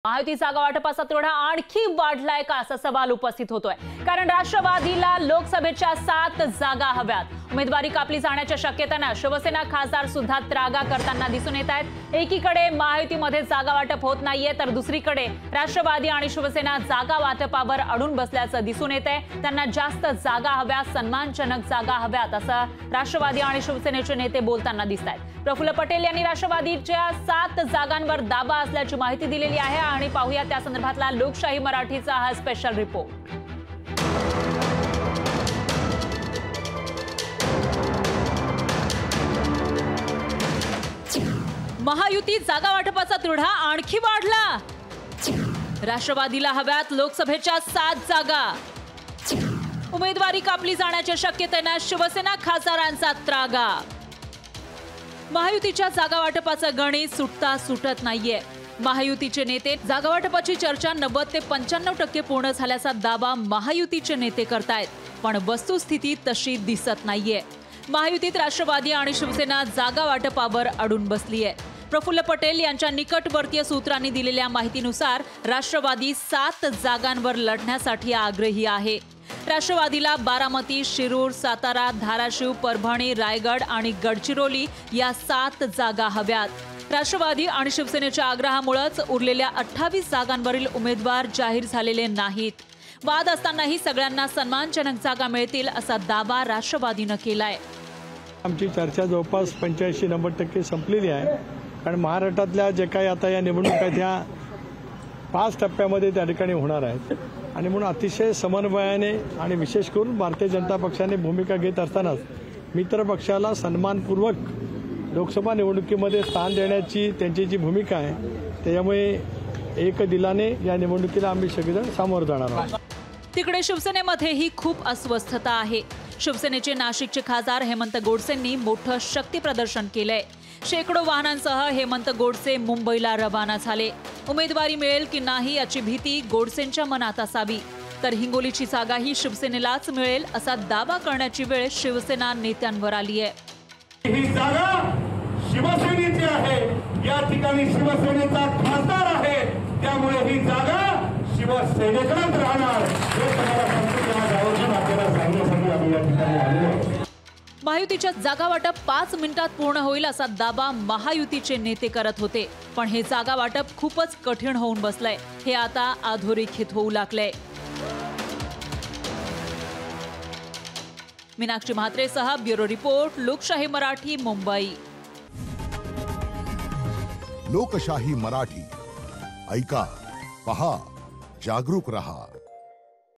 महायुती जागा वाटपाचा तिढा आणखी वाढलाय का असा सवाल उपस्थित होतोय। कारण राष्ट्रवादीला लोकसभेच्या 7 जागा हव्यात। उमेदवारी कापली जाण्याच्या शक्यतेने शिवसेना खासदार सुद्धा त्रागा करताना दिसून येत आहेत। एकीकडे महायुतीमध्ये जागा वाटप होत नाहीये तर दुसरीकडे राष्ट्रवादी आणि शिवसेना जागा वाटपावर अडून बसल्याचं दिसून येतंय। त्यांना जास्त जागा हव्यात, सन्मानजनक जागा हव्यात असं राष्ट्रवादी आणि शिवसेनेचे नेते बोलताना दिसतायत। प्रफुल्ल पटेल यांनी राष्ट्रवादीच्या 7 जागांवर दाबा असल्याची माहिती दिलेली आहे आणि पाहूया त्या संदर्भातला लोकशाही मराठीचा हा स्पेशल रिपोर्ट। महायुती जागा वाटपाचा तिढा आणखी वाढला। राष्ट्रवादीला हव्यात लोकसभेच्या 7 जागा। उमेदवारी कापली जाण्याच्या शक्यतेने शिवसेना खासदारांचा त्रागा। महायुतीच्या जागा वाटपाचं गणित सुटता सुटत नाहीये। महायुतीचे नेते जागा वाटपाची चर्चा 90 ते 95% पूर्ण झाल्याचा दावा महायुतीचे नेते करतायत, पण वस्तुस्थिती तशी दिसत नाहीये। महायुतीत राष्ट्रवादी आणि शिवसेना जागा वाटपावर अडून बसलीये। प्रफुल्ल पटेल यांच्या निकटवर्तीय सूत्रांनी दिलेल्या माहितीनुसार राष्ट्रवादी 7 जागांवर लढण्यासाठी आग्रही आहे। राष्ट्रवादीला बारामती, शिरूर, सातारा, धाराशिव, परभणी, रायगड आणि गडचिरोली या 7 जागा हव्यात। राष्ट्रवादी आणि शिवसेनेच्या आग्रहामुळेच उरलेल्या 28 जागांवरील उमेदवार जाहीर झालेले नाहीत। वाद असतानाही सगळ्यांना सन्मानजनक जागा मिळतील असा दावा राष्ट्रवादीने केलाय। आमची चर्चा जवळपास 85-90% संपलेली आहे। कारण महाराष्ट्रातल्या जे काही आता या निवडणुका ह्या 5 टप्प्यामध्ये त्या ठिकाणी होणार आहेत आणि म्हणून अतिशय समन्वयाने आणि विशेष करून भारतीय जनता पक्षाने भूमिका घेत असतानाच मित्र पक्षाला सन्मानपूर्वक लोकसभा निवडणुकीमध्ये स्थान देण्याची त्यांची जी भूमिका आहे त्यामुळे एक दिलाने या निवडणुकीला आम्ही सगळेजण सामोरं जाणार आहोत। तिकडे शिवसेनेमध्येही खूप अस्वस्थता आहे। शिवसेनेचे नाशिकचे खासदार हेमंत गोडसेंनी मोठं शक्ती प्रदर्शन केलंय। शेकडो वाहनांसह हेमंत गोडसे मुंबईला रवाना झाले। उमेदवारी मिळेल की नाही याची भीती गोडसेंच्या मनात असावी, तर हिंगोलीची जागाही शिवसेनेलाच मिळेल असा दावा करण्याची वेळ शिवसेना नेत्यांवर आली आहे। ही जागा शिवसेनेची आहे, या ठिकाणी शिवसेनेचा खासदार आहे, त्यामुळे ही जागा शिवसेनेकडेच राहणार हे तुम्हाला आपल्याला सांगण्यासाठी आम्ही या ठिकाणी आलेलो आहोत। महायुतीच्या जागा वाटप 5 मिनिटात पूर्ण होईल असा दावा महायुतीचे नेते करत होते, पण हे जागा वाटप खूपच कठीण होऊन बसलंय। हे आता अधोरेखित होऊ लागलंय। मीनाक्षी म्हात्रेसह ब्युरो रिपोर्ट, लोकशाही मराठी, मुंबई। लोकशाही मराठी ऐका, पहा, जागरूक रहा।